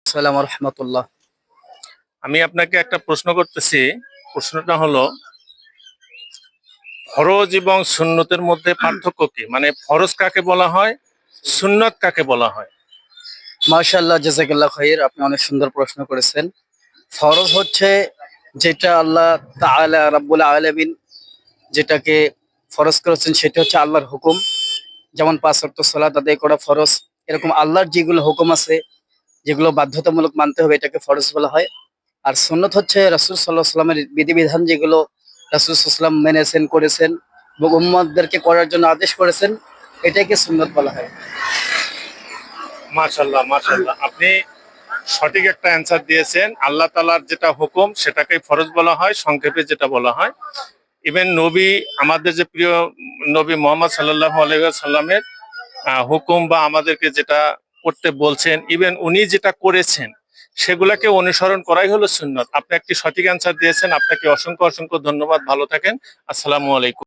আসসালামু রহমতুল্লাহ। আমি আপনাকে একটা প্রশ্ন করতেছি। প্রশ্নটা হলো, ফরজ এবং সুন্নতের মধ্যে পার্থক্য কি? মানে ফরজ কাকে বলা হয়, সুন্নত কাকে বলা হয়? মাশাআল্লাহ, জাযাকাল্লাহ খাইর। আপনি অনেক সুন্দর প্রশ্ন করেছেন। ফরজ হচ্ছে যেটা আল্লাহ তাআলা রাব্বুল আলামিন যেটাকে ফরজ করেছেন সেটা হচ্ছে আল্লাহর হুকুম। যেমন ৫ ওয়াক্ত সালাত আদায় করা ফরজ। এরকম আল্লাহর যেগুলো হুকুম আছে, যেগুলো বাধ্যতামূলক মানতে হবে, এটাকে ফরজ বলা হয়। আর সুন্নত হচ্ছে রাসূল সাল্লাল্লাহু আলাইহি ওয়াসাল্লামের বিধিবিধান, যেগুলো রাসূল সাল্লাল্লাহু আলাইহি ওয়াসাল্লাম মেনেছেন, করেছেন এবং উম্মতদেরকে করার জন্য আদেশ করেছেন, এটাকে সুন্নত বলা হয়। মাশাআল্লাহ, মাশাআল্লাহ, আপনি সঠিক একটা অ্যান্সার দিয়েছেন। আল্লাহ তাআলার যেটা হুকুম সেটাকেই ফরজ বলা হয়, সংক্ষেপে যেটা বলা হয়। ইভেন নবী, আমাদের যে প্রিয় নবী মুহাম্মদ সাল্লাল্লাহু আলাইহি ওয়াসাল্লামের হুকুম বা আমাদেরকে যেটা করতে বলছেন, ইভেন উনি যেটা করেছেন সেগুলাকে অনুসরণ করাই হলো সুন্নত। আপনি একটি সঠিক অ্যান্সার দিয়েছেন, আপনাকে অসংখ্য অসংখ্য ধন্যবাদ। ভালো থাকেন। আসসালামু আলাইকুম।